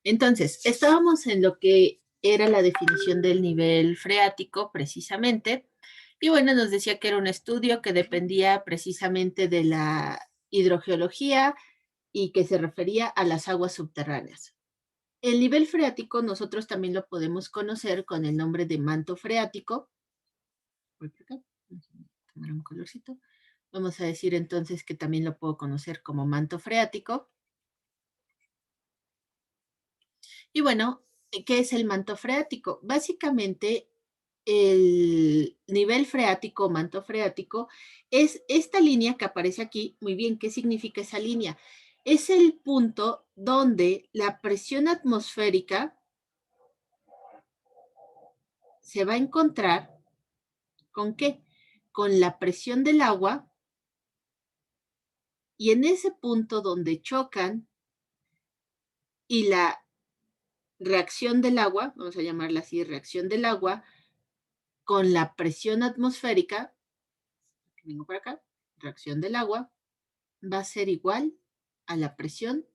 Entonces, estábamos en lo que era la definición del nivel freático, precisamente, y bueno, nos decía que era un estudio que dependía precisamente de la hidrogeología y que se refería a las aguas subterráneas. El nivel freático nosotros también lo podemos conocer con el nombre de manto freático. Voy por acá, vamos a tomar un colorcito. Vamos a decir entonces que también lo puedo conocer como manto freático. Y bueno, ¿qué es el manto freático? Básicamente, el nivel freático o manto freático es esta línea que aparece aquí. Muy bien, ¿qué significa esa línea? Es el punto donde la presión atmosférica se va a encontrar, ¿con qué? Con la presión del agua, y en ese punto donde chocan y la reacción del agua, vamos a llamarla así, reacción del agua, con la presión atmosférica, vengo por acá, reacción del agua, va a ser igual a la presión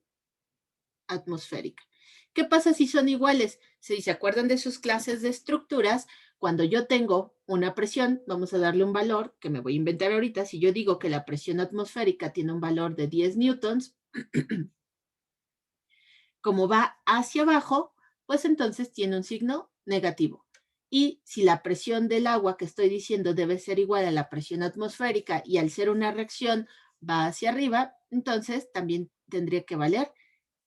atmosférica. ¿Qué pasa si son iguales? Si se acuerdan de sus clases de estructuras, cuando yo tengo una presión, vamos a darle un valor que me voy a inventar ahorita. Si yo digo que la presión atmosférica tiene un valor de 10 newtons, como va hacia abajo, pues entonces tiene un signo negativo. Y si la presión del agua que estoy diciendo debe ser igual a la presión atmosférica y al ser una reacción va hacia arriba, entonces también tendría que valer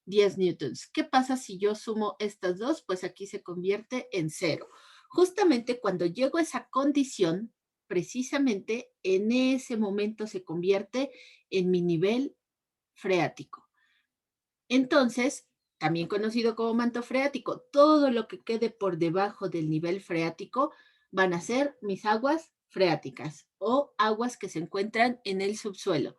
10 newtons. ¿Qué pasa si yo sumo estas dos? Pues aquí se convierte en cero. Justamente cuando llego a esa condición, precisamente en ese momento se convierte en mi nivel freático. Entonces, también conocido como manto freático, todo lo que quede por debajo del nivel freático van a ser mis aguas freáticas o aguas que se encuentran en el subsuelo.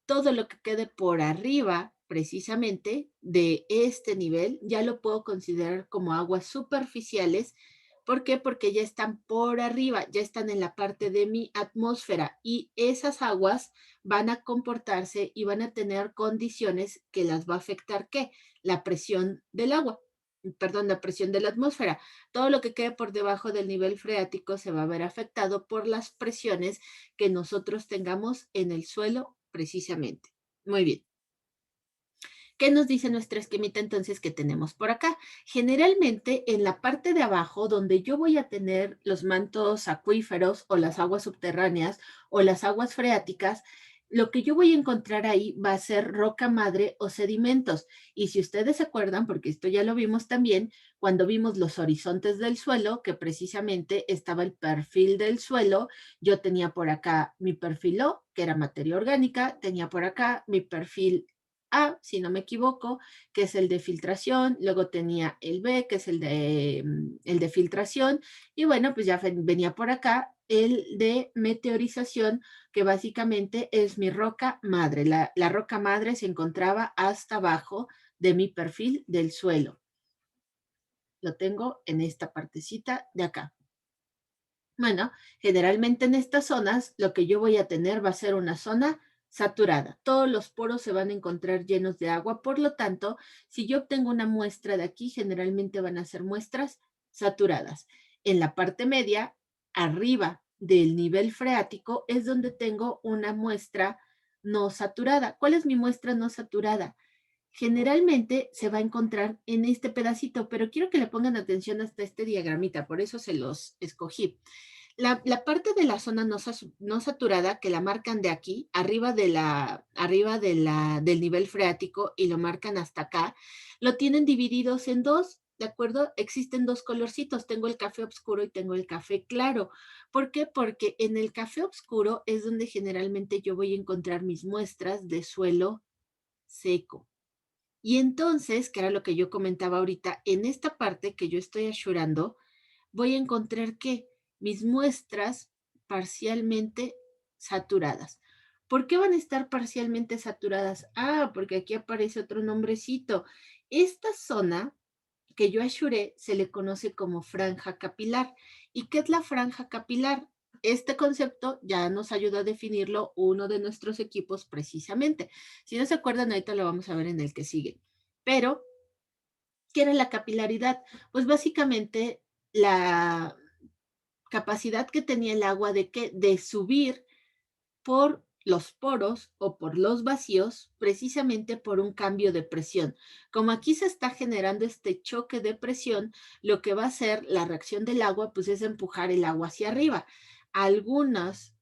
Todo lo que quede por arriba, precisamente, de este nivel, ya lo puedo considerar como aguas superficiales. ¿Por qué? Porque ya están por arriba, ya están en la parte de mi atmósfera, y esas aguas van a comportarse y van a tener condiciones que las va a afectar, ¿qué? La presión del agua, perdón, la presión de la atmósfera. Todo lo que quede por debajo del nivel freático se va a ver afectado por las presiones que nosotros tengamos en el suelo precisamente. Muy bien. ¿Qué nos dice nuestra esquemita entonces que tenemos por acá? Generalmente en la parte de abajo, donde yo voy a tener los mantos acuíferos o las aguas subterráneas o las aguas freáticas, lo que yo voy a encontrar ahí va a ser roca madre o sedimentos. Y si ustedes se acuerdan, porque esto ya lo vimos también, cuando vimos los horizontes del suelo, que precisamente estaba el perfil del suelo, yo tenía por acá mi perfil O, que era materia orgánica, tenía por acá mi perfil A, si no me equivoco, que es el de filtración, luego tenía el B, que es el de filtración, y bueno, pues ya venía por acá el de meteorización, que básicamente es mi roca madre. La roca madre se encontraba hasta abajo de mi perfil del suelo. Lo tengo en esta partecita de acá. Bueno, generalmente en estas zonas lo que yo voy a tener va a ser una zona saturada. Todos los poros se van a encontrar llenos de agua. Por lo tanto, si yo obtengo una muestra de aquí, generalmente van a ser muestras saturadas. En la parte media, arriba del nivel freático, es donde tengo una muestra no saturada. ¿Cuál es mi muestra no saturada? Generalmente se va a encontrar en este pedacito, pero quiero que le pongan atención hasta este diagramita, por eso se los escogí. La parte de la zona no saturada, que la marcan de aquí, del nivel freático, y lo marcan hasta acá, lo tienen divididos en dos, ¿de acuerdo? Existen dos colorcitos, tengo el café oscuro y tengo el café claro. ¿Por qué? Porque en el café oscuro es donde generalmente yo voy a encontrar mis muestras de suelo seco. Y entonces, que era lo que yo comentaba ahorita, en esta parte que yo estoy asurando, voy a encontrar que mis muestras parcialmente saturadas. ¿Por qué van a estar parcialmente saturadas? Ah, porque aquí aparece otro nombrecito. Esta zona que yo asuré se le conoce como franja capilar. ¿Y qué es la franja capilar? Este concepto ya nos ayudó a definirlo uno de nuestros equipos precisamente. Si no se acuerdan, ahorita lo vamos a ver en el que sigue. Pero ¿Qué era la capilaridad? Pues básicamente la capacidad que tenía el agua de subir por los poros o por los vacíos, precisamente por un cambio de presión. Como aquí se está generando este choque de presión, lo que va a hacer la reacción del agua, pues es empujar el agua hacia arriba. Algunos,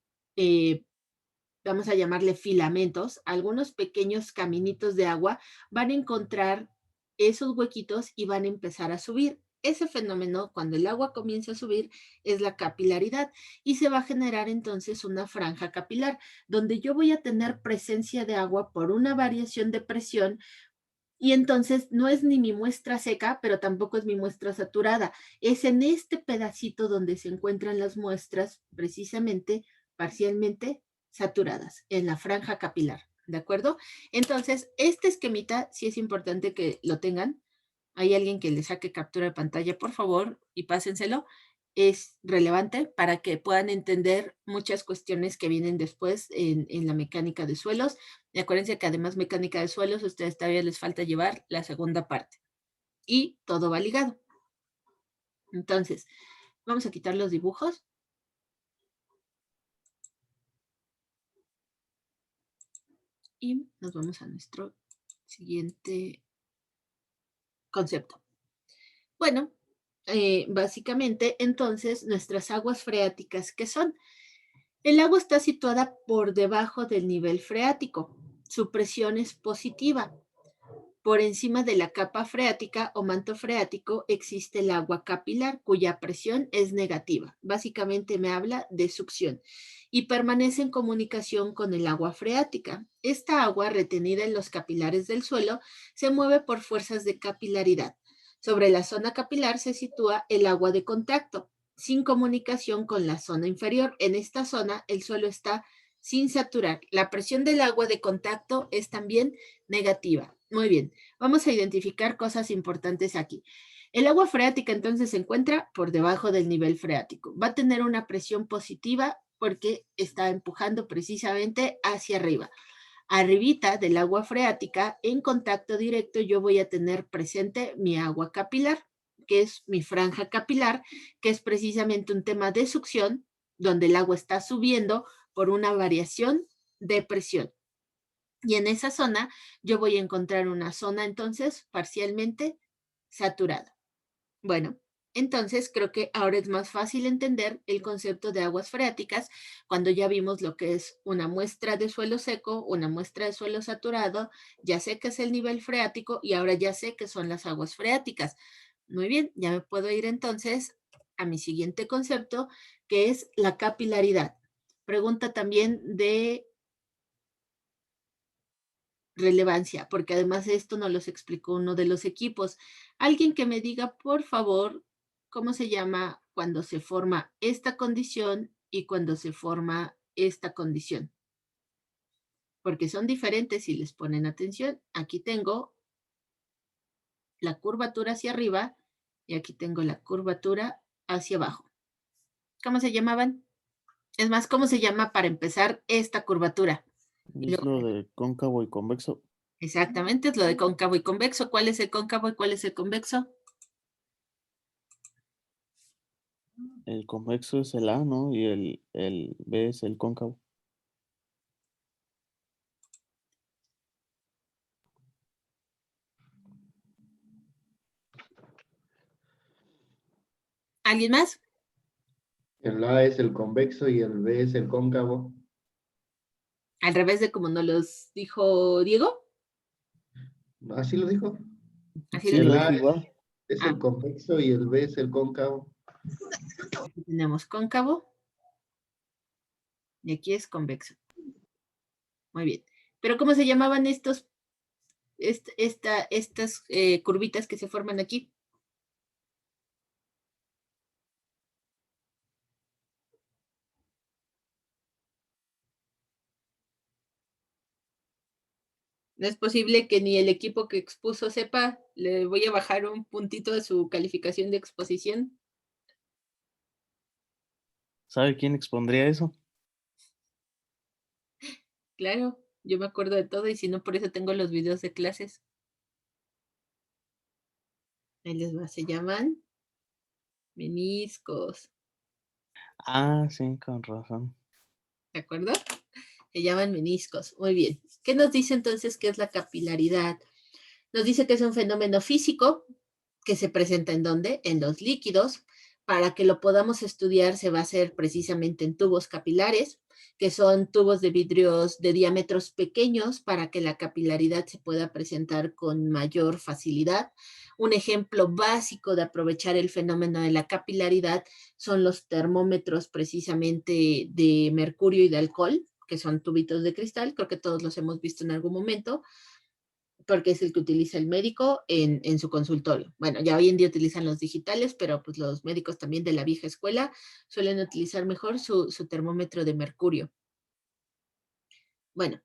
vamos a llamarle filamentos, algunos pequeños caminitos de agua van a encontrar esos huequitos y van a empezar a subir. Ese fenómeno, cuando el agua comienza a subir, es la capilaridad y se va a generar entonces una franja capilar, donde yo voy a tener presencia de agua por una variación de presión y entonces no es ni mi muestra seca, pero tampoco es mi muestra saturada. Es en este pedacito donde se encuentran las muestras precisamente parcialmente saturadas, en la franja capilar. ¿De acuerdo? Entonces, este esquemita sí es importante que lo tengan. Hay alguien que le saque captura de pantalla, por favor, y pásenselo. Es relevante para que puedan entender muchas cuestiones que vienen después en la mecánica de suelos. Y acuérdense que además mecánica de suelos, a ustedes todavía les falta llevar la segunda parte. Y todo va ligado. Entonces, vamos a quitar los dibujos. Y nos vamos a nuestro siguiente concepto. Bueno, básicamente, entonces, nuestras aguas freáticas, ¿qué son? El agua está situada por debajo del nivel freático. Su presión es positiva. Por encima de la capa freática o manto freático existe el agua capilar, cuya presión es negativa. Básicamente me habla de succión y permanece en comunicación con el agua freática. Esta agua retenida en los capilares del suelo se mueve por fuerzas de capilaridad. Sobre la zona capilar se sitúa el agua de contacto, sin comunicación con la zona inferior. En esta zona el suelo está sin saturar. La presión del agua de contacto es también negativa. Muy bien, vamos a identificar cosas importantes aquí. El agua freática entonces se encuentra por debajo del nivel freático. Va a tener una presión positiva porque está empujando precisamente hacia arriba. Arribita del agua freática, en contacto directo, yo voy a tener presente mi agua capilar, que es mi franja capilar, que es precisamente un tema de succión, donde el agua está subiendo por una variación de presión. Y en esa zona yo voy a encontrar una zona entonces parcialmente saturada. Bueno, entonces creo que ahora es más fácil entender el concepto de aguas freáticas cuando ya vimos lo que es una muestra de suelo seco, una muestra de suelo saturado, ya sé que es el nivel freático y ahora ya sé que son las aguas freáticas. Muy bien, ya me puedo ir entonces a mi siguiente concepto, que es la capilaridad. Pregunta también de relevancia, porque además esto nos los explicó uno de los equipos. Alguien que me diga, por favor, cómo se llama cuando se forma esta condición y cuando se forma esta condición. Porque son diferentes si les ponen atención. Aquí tengo la curvatura hacia arriba y aquí tengo la curvatura hacia abajo. ¿Cómo se llamaban? Es más, ¿cómo se llama para empezar esta curvatura? Es lo de cóncavo y convexo. Exactamente, es lo de cóncavo y convexo. ¿Cuál es el cóncavo y cuál es el convexo? El convexo es el A, ¿no? Y el B es el cóncavo. ¿Alguien más? El A es el convexo y el B es el cóncavo. Al revés de como nos los dijo Diego. ¿Así lo dijo? Así Sí, lo El lo dijo. dijo A igual. es Ah, el convexo y el B es el cóncavo. aquí tenemos cóncavo y aquí es convexo. Muy bien. Pero ¿cómo se llamaban estas curvitas que se forman aquí? No es posible que ni el equipo que expuso sepa. Le voy a bajar un puntito de su calificación de exposición. ¿Sabe quién expondría eso? Claro, yo me acuerdo de todo y si no, por eso tengo los videos de clases. Ahí les va, se llaman meniscos, Ah, sí, con razón. ¿de acuerdo? Se llaman meniscos. Muy bien. ¿Qué nos dice entonces qué es la capilaridad? Nos dice que es un fenómeno físico que se presenta ¿en dónde? En los líquidos. Para que lo podamos estudiar se va a hacer precisamente en tubos capilares, que son tubos de vidrios de diámetros pequeños para que la capilaridad se pueda presentar con mayor facilidad. Un ejemplo básico de aprovechar el fenómeno de la capilaridad son los termómetros precisamente de mercurio y de alcohol, que son tubitos de cristal, creo que todos los hemos visto en algún momento, porque es el que utiliza el médico en su consultorio. Bueno, ya hoy en día utilizan los digitales, pero pues los médicos también de la vieja escuela suelen utilizar mejor su termómetro de mercurio. Bueno,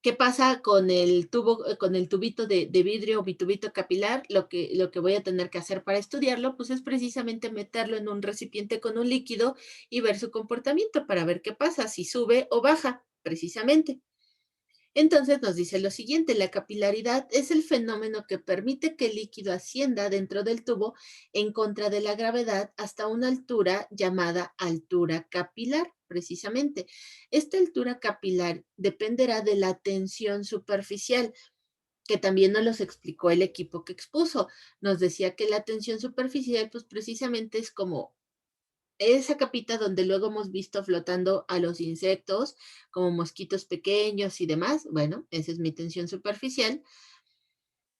¿qué pasa con el tubo, con el tubito de vidrio o mi tubito capilar? Lo que voy a tener que hacer para estudiarlo, pues es precisamente meterlo en un recipiente con un líquido y ver su comportamiento para ver qué pasa, si sube o baja, precisamente. Entonces nos dice lo siguiente, la capilaridad es el fenómeno que permite que el líquido ascienda dentro del tubo en contra de la gravedad hasta una altura llamada altura capilar, precisamente. Esta altura capilar dependerá de la tensión superficial, que también nos los explicó el equipo que expuso. Nos decía que la tensión superficial, pues precisamente es como esa capita donde luego hemos visto flotando a los insectos, como mosquitos pequeños y demás, bueno, esa es mi tensión superficial.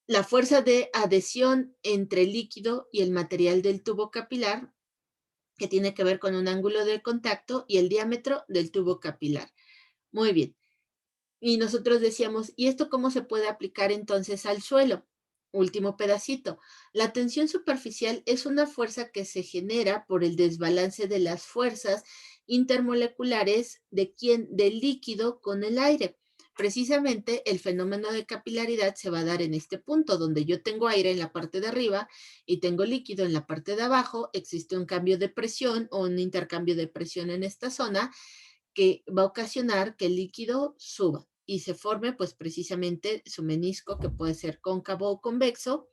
La fuerza de adhesión entre el líquido y el material del tubo capilar, que tiene que ver con un ángulo de contacto y el diámetro del tubo capilar. Muy bien. Y nosotros decíamos, ¿y esto cómo se puede aplicar entonces al suelo? Último pedacito. La tensión superficial es una fuerza que se genera por el desbalance de las fuerzas intermoleculares del líquido con el aire. Precisamente el fenómeno de capilaridad se va a dar en este punto, donde yo tengo aire en la parte de arriba y tengo líquido en la parte de abajo. Existe un cambio de presión o un intercambio de presión en esta zona que va a ocasionar que el líquido suba y se forme pues precisamente su menisco, que puede ser cóncavo o convexo.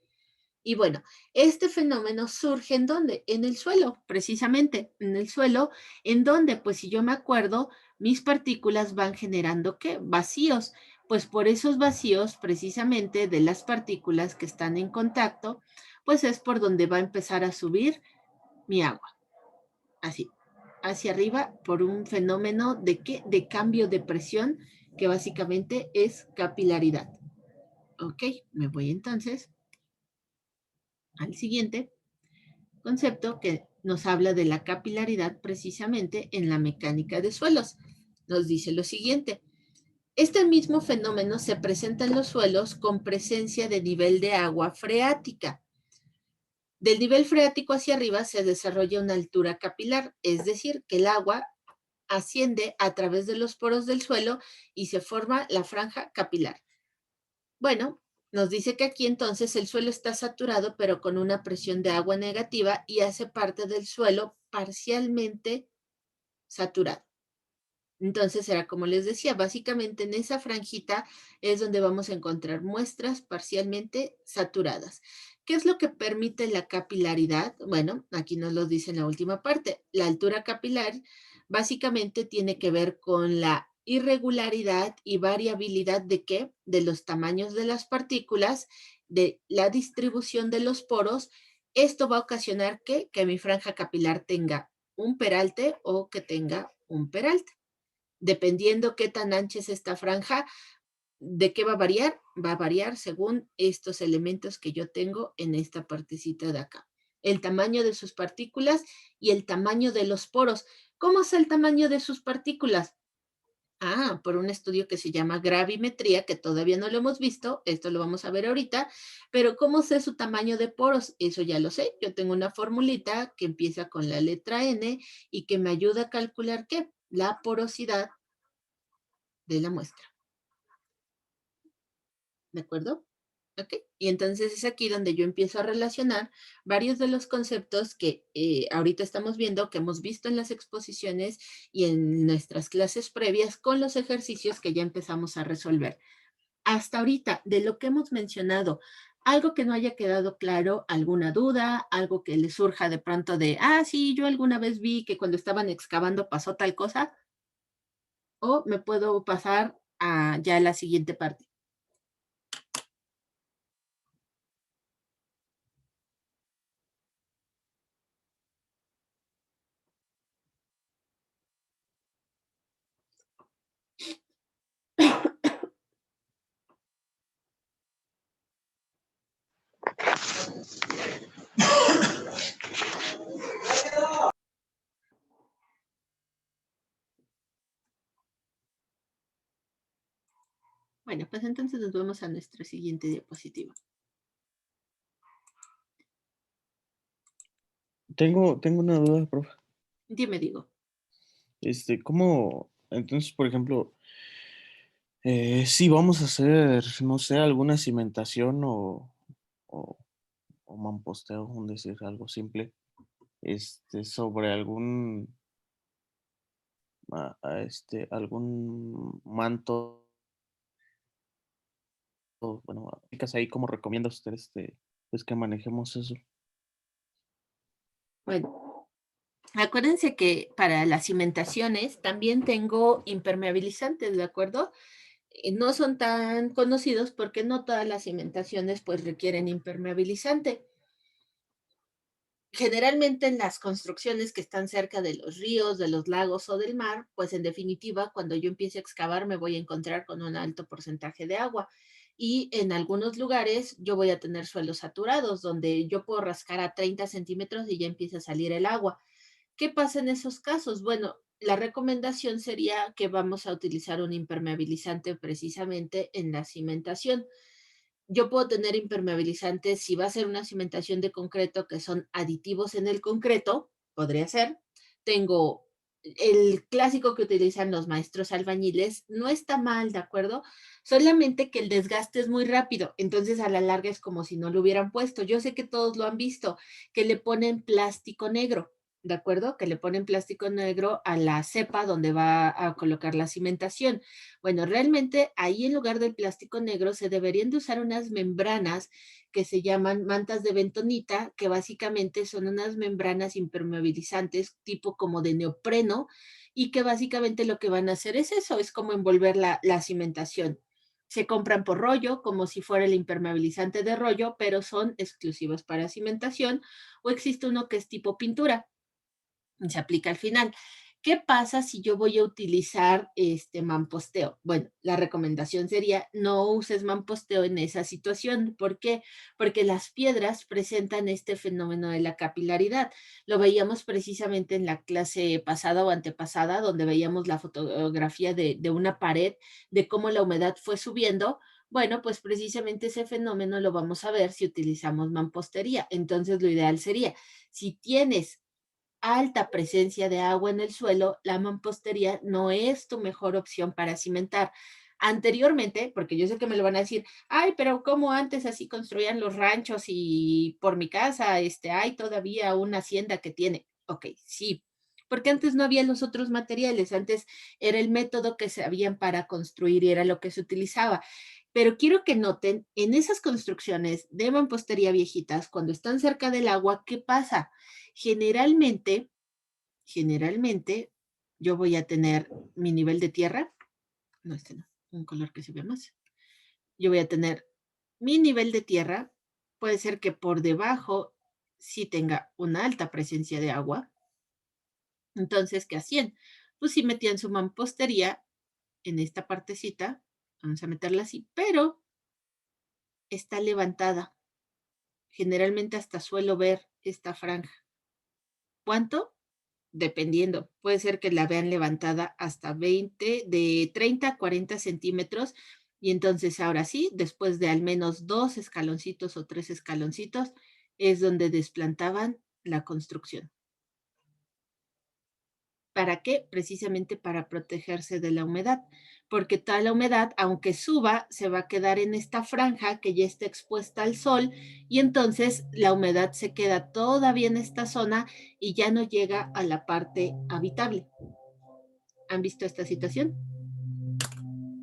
Y bueno, este fenómeno surge ¿en dónde? En el suelo, precisamente, en el suelo, en donde, pues si yo me acuerdo, mis partículas van generando ¿qué? Vacíos. Pues por esos vacíos, precisamente de las partículas que están en contacto, pues es por donde va a empezar a subir mi agua. Así, hacia arriba por un fenómeno de ¿qué? De cambio de presión, que básicamente es capilaridad. Ok, me voy entonces al siguiente concepto que nos habla de la capilaridad precisamente en la mecánica de suelos. Nos dice lo siguiente. Este mismo fenómeno se presenta en los suelos con presencia de nivel de agua freática. Del nivel freático hacia arriba se desarrolla una altura capilar, es decir, que el agua asciende a través de los poros del suelo y se forma la franja capilar. Bueno, nos dice que aquí entonces el suelo está saturado, pero con una presión de agua negativa y hace parte del suelo parcialmente saturado. Entonces era como les decía, básicamente en esa franjita es donde vamos a encontrar muestras parcialmente saturadas. ¿Qué es lo que permite la capilaridad? Bueno, aquí nos lo dice en la última parte. La altura capilar básicamente tiene que ver con la irregularidad y variabilidad de qué? De los tamaños de las partículas, de la distribución de los poros. Esto va a ocasionar que mi franja capilar tenga un peralte o que tenga un peralte. Dependiendo qué tan ancha es esta franja, ¿de qué va a variar? Va a variar según estos elementos que yo tengo en esta partecita de acá. El tamaño de sus partículas y el tamaño de los poros. ¿Cómo es el tamaño de sus partículas? Ah, por un estudio que se llama gravimetría, que todavía no lo hemos visto, esto lo vamos a ver ahorita, pero ¿cómo sé su tamaño de poros? Eso ya lo sé. Yo tengo una formulita que empieza con la letra N y que me ayuda a calcular ¿qué? La porosidad de la muestra. ¿De acuerdo? ¿Ok? Y entonces es aquí donde yo empiezo a relacionar varios de los conceptos que ahorita estamos viendo, que hemos visto en las exposiciones y en nuestras clases previas con los ejercicios que ya empezamos a resolver. Hasta ahorita, de lo que hemos mencionado, Algo que no haya quedado claro, alguna duda, algo que le surja de pronto de, sí, yo alguna vez vi que cuando estaban excavando pasó tal cosa, o me puedo pasar a ya la siguiente parte. Bueno, pues entonces nos vemos a nuestra siguiente diapositiva. Tengo una duda, profe. Dime, digo. ¿Cómo? Entonces, por ejemplo, si vamos a hacer, no sé, alguna cimentación o, o mamposteo, un decir algo simple, sobre algún manto, bueno, chicas ahí, ¿cómo recomienda usted, pues que manejemos eso? Bueno, acuérdense que para las cimentaciones también tengo impermeabilizantes, ¿de acuerdo? No son tan conocidos porque no todas las cimentaciones pues requieren impermeabilizante. Generalmente en las construcciones que están cerca de los ríos, de los lagos o del mar, pues en definitiva, cuando yo empiece a excavar me voy a encontrar con un alto porcentaje de agua. Y en algunos lugares yo voy a tener suelos saturados, donde yo puedo rascar a 30 centímetros y ya empieza a salir el agua. ¿Qué pasa en esos casos? Bueno, la recomendación sería que vamos a utilizar un impermeabilizante precisamente en la cimentación. Yo puedo tener impermeabilizantes si va a ser una cimentación de concreto que son aditivos en el concreto, podría ser. Tengo el clásico que utilizan los maestros albañiles, no está mal, ¿de acuerdo? Solamente que el desgaste es muy rápido, entonces a la larga es como si no lo hubieran puesto. Yo sé que todos lo han visto, que le ponen plástico negro. ¿De acuerdo? Que le ponen plástico negro a la cepa donde va a colocar la cimentación. Bueno, realmente ahí en lugar del plástico negro se deberían de usar unas membranas que se llaman mantas de bentonita, que básicamente son unas membranas impermeabilizantes tipo como de neopreno y que básicamente lo que van a hacer es eso, es como envolver la cimentación. Se compran por rollo, como si fuera el impermeabilizante de rollo, pero son exclusivos para cimentación, o existe uno que es tipo pintura se aplica al final. ¿Qué pasa si yo voy a utilizar este mamposteo? Bueno, la recomendación sería no uses mamposteo en esa situación. ¿Por qué? Porque las piedras presentan este fenómeno de la capilaridad. Lo veíamos precisamente en la clase pasada o antepasada, donde veíamos la fotografía de una pared, de cómo la humedad fue subiendo. Bueno, pues precisamente ese fenómeno lo vamos a ver si utilizamos mampostería. Entonces, lo ideal sería, si tienes alta presencia de agua en el suelo, la mampostería no es tu mejor opción para cimentar. Anteriormente, porque yo sé que me lo van a decir, ay, pero ¿cómo antes así construían los ranchos y por mi casa hay todavía una hacienda que tiene? Ok, sí, porque antes no había los otros materiales, antes era el método que se habían para construir y era lo que se utilizaba. Pero quiero que noten, en esas construcciones de mampostería viejitas, cuando están cerca del agua, ¿qué pasa? Generalmente, generalmente, yo voy a tener mi nivel de tierra, no, no, un color que se ve más. Yo voy a tener mi nivel de tierra, puede ser que por debajo sí tenga una alta presencia de agua. Entonces, ¿qué hacían? Pues sí metían su mampostería en esta partecita, vamos a meterla así, pero está levantada. Generalmente hasta suelo ver esta franja. ¿Cuánto? Dependiendo, puede ser que la vean levantada hasta 20, de 30 a 40 centímetros. Y entonces ahora sí, después de al menos 2 escaloncitos o 3 escaloncitos, es donde desplantaban la construcción. ¿Para qué? Precisamente para protegerse de la humedad, porque toda la humedad, aunque suba, se va a quedar en esta franja que ya está expuesta al sol y entonces la humedad se queda todavía en esta zona y ya no llega a la parte habitable. ¿Han visto esta situación?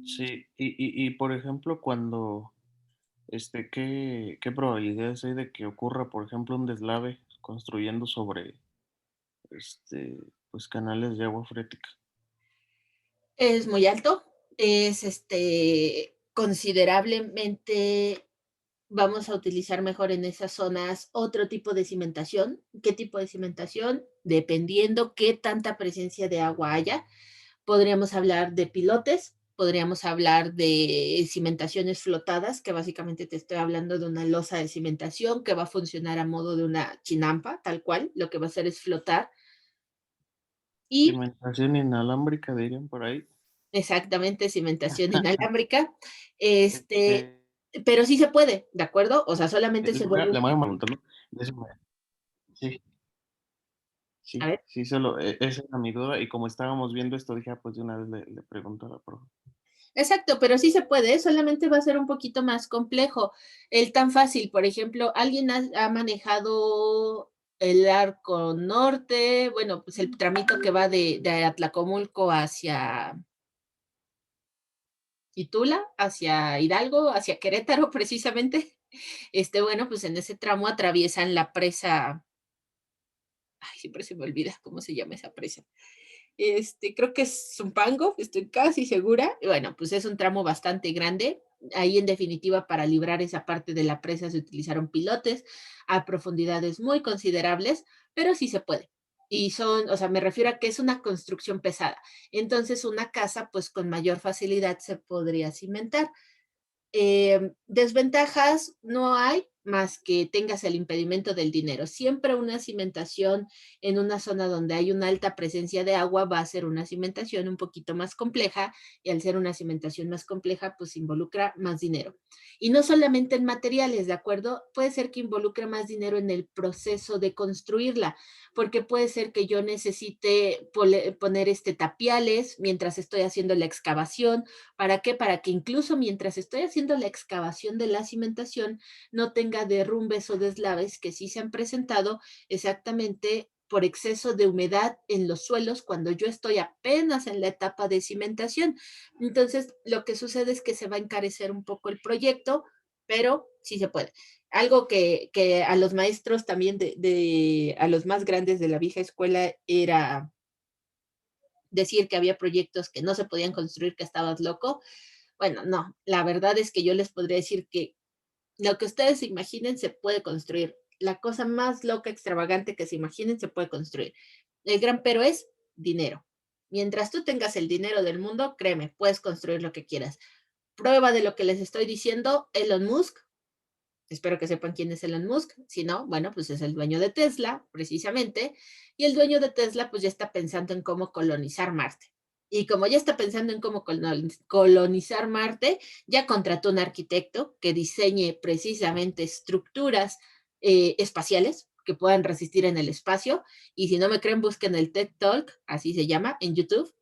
Sí, y por ejemplo, cuando ¿qué probabilidades hay de que ocurra, por ejemplo, un deslave construyendo sobre, este, pues canales de agua freática? Es muy alto, es considerablemente, vamos a utilizar mejor en esas zonas otro tipo de cimentación. ¿Qué tipo de cimentación? Dependiendo qué tanta presencia de agua haya. Podríamos hablar de pilotes, podríamos hablar de cimentaciones flotadas, que básicamente te estoy hablando de una losa de cimentación que va a funcionar a modo de una chinampa, tal cual, lo que va a hacer es flotar. Y Cimentación inalámbrica, dirían por ahí. exactamente, cimentación inalámbrica, este, Este, pero sí se puede, ¿de acuerdo? O sea, solamente se vuelve, le voy a preguntar, ¿no? Sí, a sí, ver, sí, solo, esa era mi duda, y como estábamos viendo esto, dije, pues de una vez le pregunto a la profe. exacto, pero sí se puede, solamente va a ser un poquito más complejo. El tan fácil, por ejemplo, alguien ha manejado el arco norte, bueno, pues el tramito que va de Atlacomulco hacia Itula, hacia Hidalgo, hacia Querétaro, precisamente. Bueno, pues en ese tramo atraviesan la presa. Ay, siempre se me olvida cómo se llama esa presa. Creo que es Zumpango, estoy casi segura. Y bueno, pues es un tramo bastante grande. Ahí, en definitiva, para librar esa parte de la presa se utilizaron pilotes a profundidades muy considerables, pero sí se puede. Y son, o sea, me refiero a que es una construcción pesada. Entonces, una casa, pues con mayor facilidad se podría cimentar. Desventajas no hay más que tengas el impedimento del dinero. Siempre una cimentación en una zona donde hay una alta presencia de agua va a ser una cimentación un poquito más compleja, y al ser una cimentación más compleja, pues involucra más dinero. Y no solamente en materiales, ¿de acuerdo? Puede ser que involucre más dinero en el proceso de construirla, porque puede ser que yo necesite poner tapiales mientras estoy haciendo la excavación. ¿Para qué? Para que incluso mientras estoy haciendo la excavación de la cimentación no tenga derrumbes o deslaves que sí se han presentado exactamente por exceso de humedad en los suelos cuando yo estoy apenas en la etapa de cimentación. Entonces, lo que sucede es que se va a encarecer un poco el proyecto, pero sí se puede. Algo que a los maestros también a los más grandes de la vieja escuela era decir que había proyectos que no se podían construir, que estabas loco. Bueno, no, la verdad es que yo les podría decir que lo que ustedes se imaginen se puede construir. La cosa más loca, extravagante que se imaginen se puede construir. El gran pero es dinero. Mientras tú tengas el dinero del mundo, créeme, puedes construir lo que quieras. Prueba de lo que les estoy diciendo, Elon Musk. Espero que sepan quién es Elon Musk. Si no, bueno, pues es el dueño de Tesla, precisamente. Y el dueño de Tesla, pues ya está pensando en cómo colonizar Marte. Y como ya está pensando en cómo colonizar Marte, ya contrató un arquitecto que diseñe precisamente estructuras espaciales que puedan resistir en el espacio. Y si no me creen, busquen el TED Talk, así se llama, en YouTube,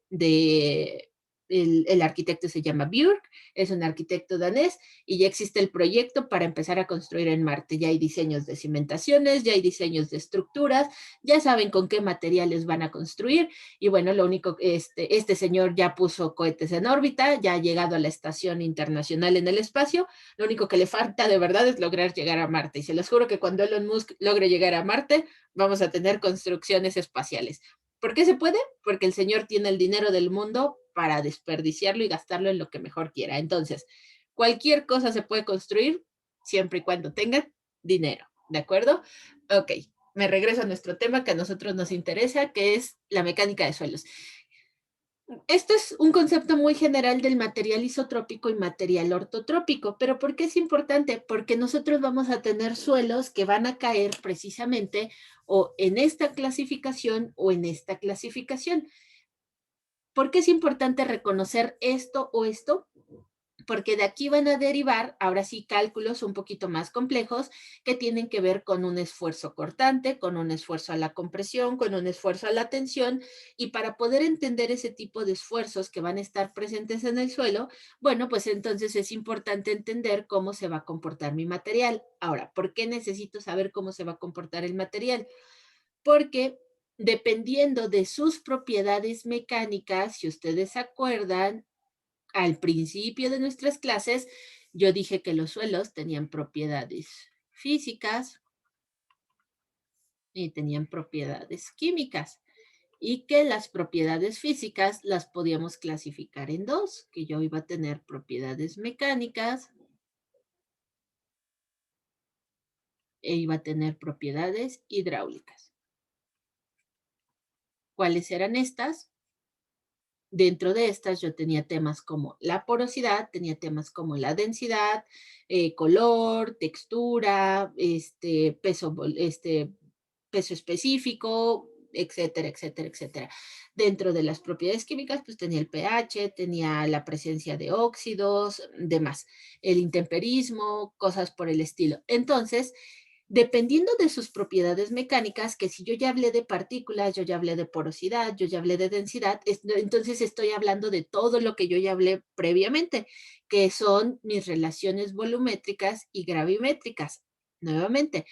el arquitecto se llama Björk, es un arquitecto danés, y ya existe el proyecto para empezar a construir en Marte. Ya hay diseños de cimentaciones, ya hay diseños de estructuras, ya saben con qué materiales van a construir. Y bueno, lo único, este señor ya puso cohetes en órbita, ya ha llegado a la Estación Internacional en el Espacio. Lo único que le falta de verdad es lograr llegar a Marte. Y se los juro que cuando Elon Musk logre llegar a Marte, vamos a tener construcciones espaciales. ¿Por qué se puede? Porque el señor tiene el dinero del mundo para desperdiciarlo y gastarlo en lo que mejor quiera. Entonces, cualquier cosa se puede construir siempre y cuando tengan dinero, ¿de acuerdo? Ok, me regreso a nuestro tema que a nosotros nos interesa, que es la mecánica de suelos. Este es un concepto muy general del material isotrópico y material ortotrópico, pero ¿por qué es importante? Porque nosotros vamos a tener suelos que van a caer precisamente o en esta clasificación o en esta clasificación. ¿Por qué es importante reconocer esto o esto? Porque de aquí van a derivar, ahora sí, cálculos un poquito más complejos que tienen que ver con un esfuerzo cortante, con un esfuerzo a la compresión, con un esfuerzo a la tensión. Y para poder entender ese tipo de esfuerzos que van a estar presentes en el suelo, bueno, pues entonces es importante entender cómo se va a comportar mi material. Ahora, ¿por qué necesito saber cómo se va a comportar el material? Porque dependiendo de sus propiedades mecánicas, si ustedes se acuerdan, al principio de nuestras clases, Yo dije que los suelos tenían propiedades físicas y tenían propiedades químicas. Y que las propiedades físicas las podíamos clasificar en dos, que yo iba a tener propiedades mecánicas e iba a tener propiedades hidráulicas. ¿Cuáles eran estas? Dentro de estas yo tenía temas como la porosidad, tenía temas como la densidad, color, textura, peso específico, etcétera, etcétera, etcétera. Dentro de las propiedades químicas, pues tenía el pH, tenía la presencia de óxidos, demás, el intemperismo, cosas por el estilo. Entonces, dependiendo de sus propiedades mecánicas, que si yo ya hablé de partículas, yo ya hablé de porosidad, yo ya hablé de densidad, entonces estoy hablando de todo lo que yo ya hablé previamente, que son mis relaciones volumétricas y gravimétricas. Nuevamente,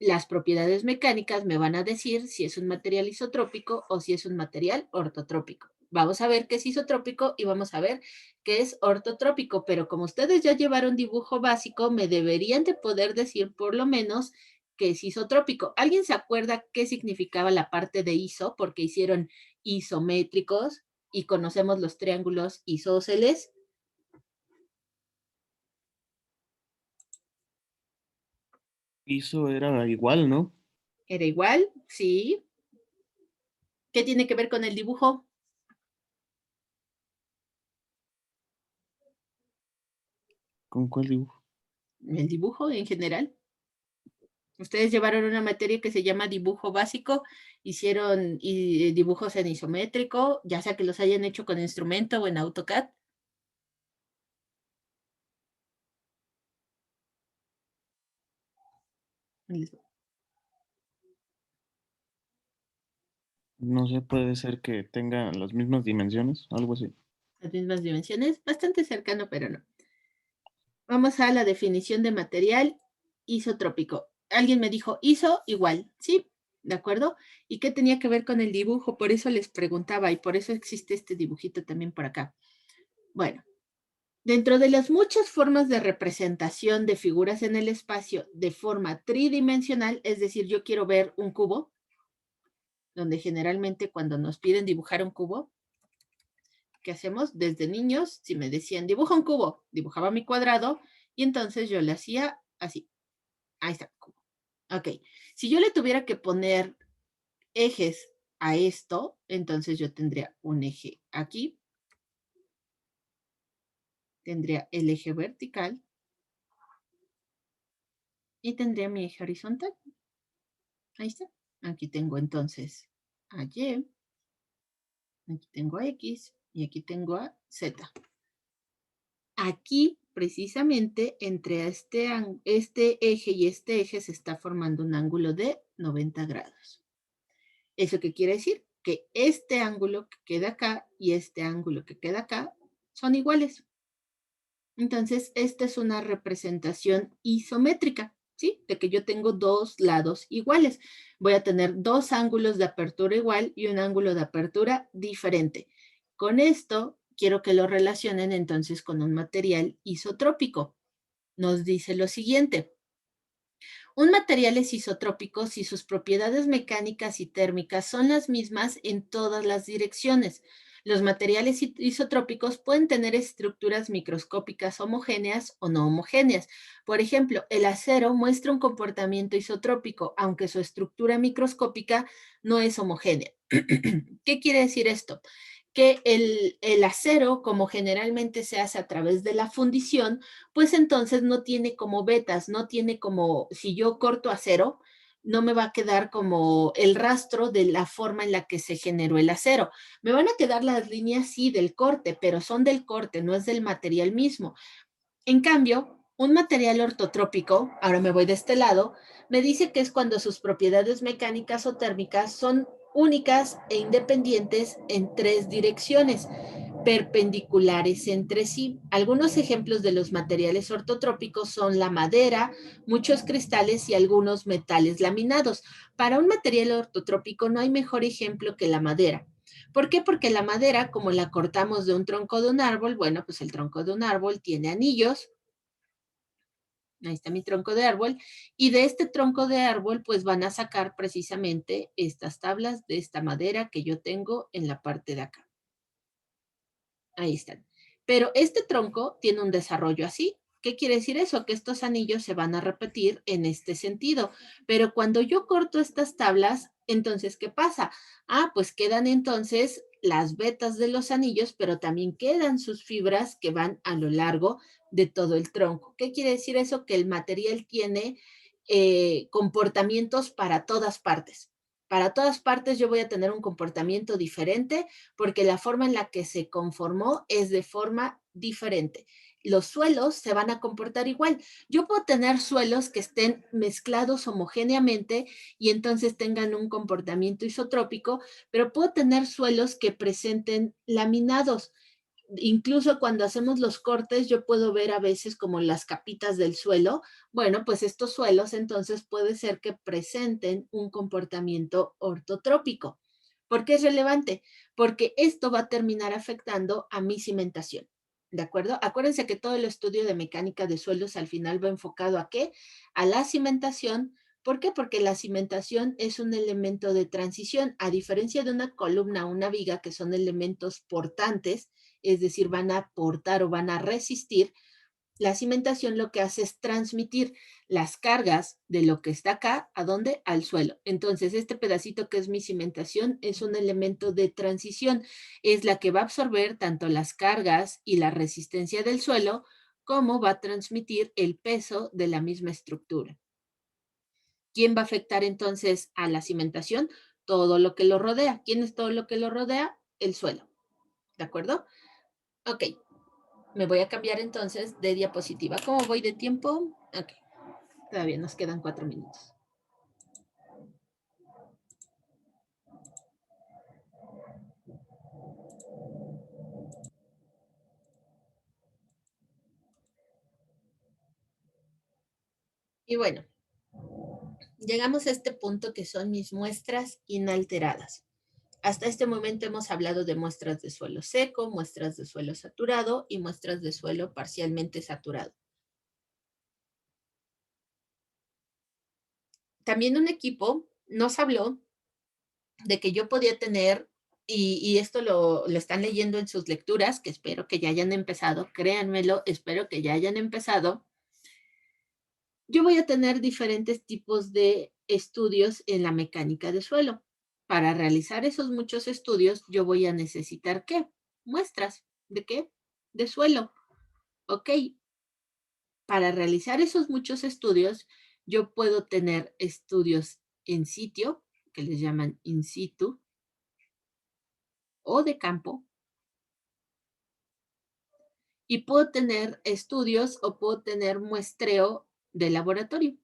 las propiedades mecánicas me van a decir si es un material isotrópico o si es un material ortotrópico. Vamos a ver qué es isotrópico y vamos a ver qué es ortotrópico, pero como ustedes ya llevaron dibujo básico, me deberían de poder decir por lo menos qué es isotrópico. ¿Alguien se acuerda qué significaba la parte de iso? Porque hicieron isométricos y conocemos los triángulos isósceles. Iso era igual, ¿no? ¿Era igual? Sí. ¿Qué tiene que ver con el dibujo? ¿Con cuál dibujo? El dibujo en general. Ustedes llevaron una materia que se llama dibujo básico, hicieron dibujos en isométrico, ya sea que los hayan hecho con instrumento o en AutoCAD. No sé, puede ser que tenga las mismas dimensiones, algo así. Las mismas dimensiones, bastante cercano, pero no. Vamos a la definición de material isotrópico. Alguien me dijo iso igual, ¿sí? ¿De acuerdo? ¿Y qué tenía que ver con el dibujo? Por eso les preguntaba y por eso existe este dibujito también por acá. Bueno, dentro de las muchas formas de representación de figuras en el espacio de forma tridimensional, es decir, yo quiero ver un cubo, donde generalmente cuando nos piden dibujar un cubo, ¿qué hacemos? Desde niños, si me decían dibuja un cubo, dibujaba mi cuadrado y entonces yo le hacía así. Ahí está el cubo. Ok. Si yo le tuviera que poner ejes a esto, entonces yo tendría un eje aquí, tendría el eje vertical y tendría mi eje horizontal. Ahí está. Aquí tengo entonces a Y, aquí tengo a X y aquí tengo a Z. Aquí, precisamente, entre este eje y este eje se está formando un ángulo de 90 grados. ¿Eso qué quiere decir? Que este ángulo que queda acá y este ángulo que queda acá son iguales. Entonces, esta es una representación isométrica, ¿sí? De que yo tengo dos lados iguales. Voy a tener dos ángulos de apertura igual y un ángulo de apertura diferente. Con esto, quiero que lo relacionen entonces con un material isotrópico. Nos dice lo siguiente. Un material es isotrópico si sus propiedades mecánicas y térmicas son las mismas en todas las direcciones. Los materiales isotrópicos pueden tener estructuras microscópicas homogéneas o no homogéneas. Por ejemplo, el acero muestra un comportamiento isotrópico, aunque su estructura microscópica no es homogénea. ¿Qué quiere decir esto? Que el acero, como generalmente se hace a través de la fundición, pues entonces no tiene como vetas, no tiene como, si yo corto acero, no me va a quedar como el rastro de la forma en la que se generó el acero. Me van a quedar las líneas, sí, del corte, pero son del corte, no es del material mismo. En cambio, un material ortotrópico, ahora me voy de este lado, me dice que es cuando sus propiedades mecánicas o térmicas son únicas e independientes en tres direcciones, perpendiculares entre sí. Algunos ejemplos de los materiales ortotrópicos son la madera, muchos cristales y algunos metales laminados. Para un material ortotrópico no hay mejor ejemplo que la madera, ¿Por qué? Porque la madera, como la cortamos de un tronco de un árbol, bueno, pues el tronco de un árbol tiene anillos. Ahí está mi tronco de árbol. Y de este tronco de árbol, pues van a sacar precisamente estas tablas de esta madera que yo tengo en la parte de acá. Ahí están. Pero este tronco tiene un desarrollo así. ¿Qué quiere decir eso? Que estos anillos se van a repetir en este sentido. Pero cuando yo corto estas tablas, entonces, ¿qué pasa? Ah, pues quedan entonces las vetas de los anillos, pero también quedan sus fibras que van a lo largo de todo el tronco. ¿Qué quiere decir eso? Que el material tiene comportamientos para todas partes. Para todas partes yo voy a tener un comportamiento diferente porque la forma en la que se conformó es de forma diferente. Los suelos se van a comportar igual. Yo puedo tener suelos que estén mezclados homogéneamente y entonces tengan un comportamiento isotrópico, pero puedo tener suelos que presenten laminados. Incluso cuando hacemos los cortes, yo puedo ver a veces como las capitas del suelo. Bueno, pues estos suelos entonces puede ser que presenten un comportamiento ortotrópico. ¿Por qué es relevante? Porque esto va a terminar afectando a mi cimentación. ¿De acuerdo? Acuérdense que todo el estudio de mecánica de suelos al final va enfocado a qué? A la cimentación. ¿Por qué? Porque la cimentación es un elemento de transición, a diferencia de una columna o una viga, que son elementos portantes, es decir, van a aportar o van a resistir. La cimentación lo que hace es transmitir las cargas de lo que está acá, ¿a dónde? Al suelo. Entonces, este pedacito que es mi cimentación es un elemento de transición. Es la que va a absorber tanto las cargas y la resistencia del suelo, como va a transmitir el peso de la misma estructura. ¿Quién va a afectar entonces a la cimentación? Todo lo que lo rodea. ¿Quién es todo lo que lo rodea? El suelo. ¿De acuerdo? Ok. Me voy a cambiar entonces de diapositiva. ¿Cómo voy de tiempo? Ok, todavía nos quedan 4 minutos. Y bueno, llegamos a este punto que son mis muestras inalteradas. Hasta este momento hemos hablado de muestras de suelo seco, muestras de suelo saturado y muestras de suelo parcialmente saturado. También un equipo nos habló de que yo podía tener, y esto lo están leyendo en sus lecturas, que espero que ya hayan empezado, créanmelo, espero que ya hayan empezado. Yo voy a tener diferentes tipos de estudios en la mecánica de suelo. Para realizar esos muchos estudios, yo voy a necesitar, ¿qué? Muestras. ¿De qué? De suelo. Ok. Para realizar esos muchos estudios, yo puedo tener estudios en sitio, que les llaman in situ, o de campo, y puedo tener estudios o puedo tener muestreo de laboratorio.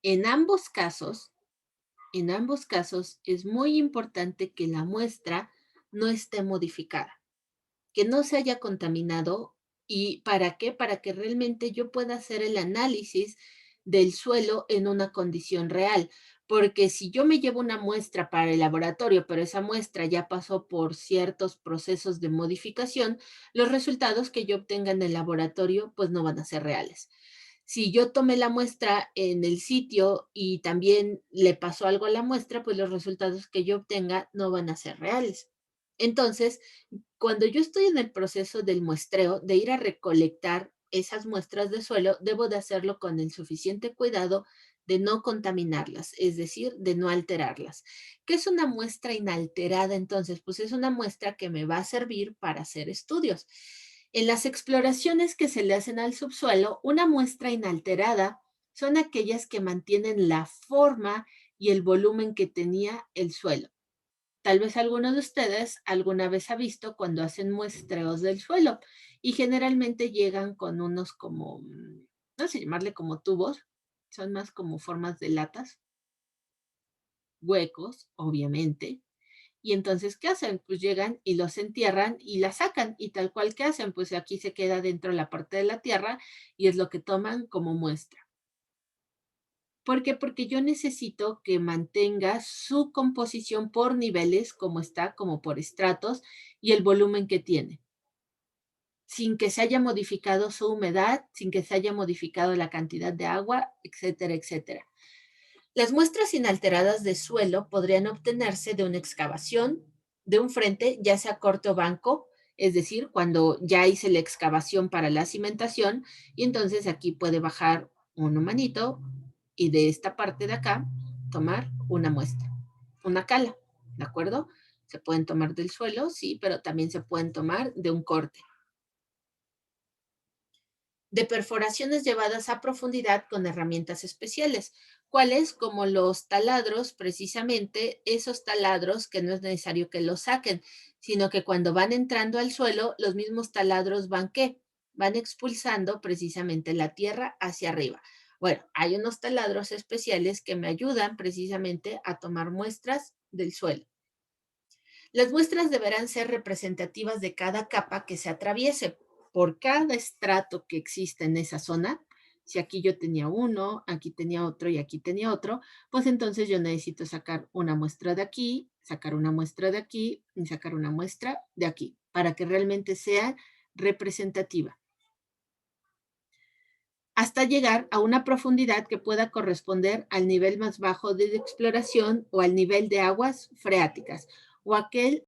En ambos casos es muy importante que la muestra no esté modificada, que no se haya contaminado. ¿Y para qué? Para que realmente yo pueda hacer el análisis del suelo en una condición real. Porque si yo me llevo una muestra para el laboratorio, pero esa muestra ya pasó por ciertos procesos de modificación, los resultados que yo obtenga en el laboratorio pues no van a ser reales. Si yo tomé la muestra en el sitio y también le pasó algo a la muestra, pues los resultados que yo obtenga no van a ser reales. Entonces, cuando yo estoy en el proceso del muestreo, de ir a recolectar esas muestras de suelo, debo de hacerlo con el suficiente cuidado de no contaminarlas, es decir, de no alterarlas. ¿Qué es una muestra inalterada entonces? Pues es una muestra que me va a servir para hacer estudios. En las exploraciones que se le hacen al subsuelo, una muestra inalterada son aquellas que mantienen la forma y el volumen que tenía el suelo. Tal vez alguno de ustedes alguna vez ha visto cuando hacen muestreos del suelo y generalmente llegan con unos como, no sé llamarle como tubos, son más como formas de latas, huecos, obviamente. Y entonces, ¿qué hacen? Pues llegan y los entierran y la sacan. Y tal cual que hacen, pues aquí se queda dentro la parte de la tierra y es lo que toman como muestra. ¿Por qué? Porque yo necesito que mantenga su composición por niveles, como está, como por estratos, y el volumen que tiene, sin que se haya modificado su humedad, sin que se haya modificado la cantidad de agua, etcétera, etcétera. Las muestras inalteradas de suelo podrían obtenerse de una excavación, de un frente, ya sea corte o banco, es decir, cuando ya hice la excavación para la cimentación, y entonces aquí puede bajar un humanito y de esta parte de acá tomar una muestra, una cala, ¿de acuerdo? Se pueden tomar del suelo, sí, pero también se pueden tomar de un corte. De perforaciones llevadas a profundidad con herramientas especiales, cuáles como los taladros, precisamente esos taladros que no es necesario que los saquen, sino que cuando van entrando al suelo, los mismos taladros van ¿qué? Van expulsando precisamente la tierra hacia arriba. Bueno, hay unos taladros especiales que me ayudan precisamente a tomar muestras del suelo. Las muestras deberán ser representativas de cada capa que se atraviese. Por cada estrato que existe en esa zona, si aquí yo tenía uno, aquí tenía otro y aquí tenía otro, pues entonces yo necesito sacar una muestra de aquí, sacar una muestra de aquí y sacar una muestra de aquí, para que realmente sea representativa, hasta llegar a una profundidad que pueda corresponder al nivel más bajo de exploración o al nivel de aguas freáticas o aquel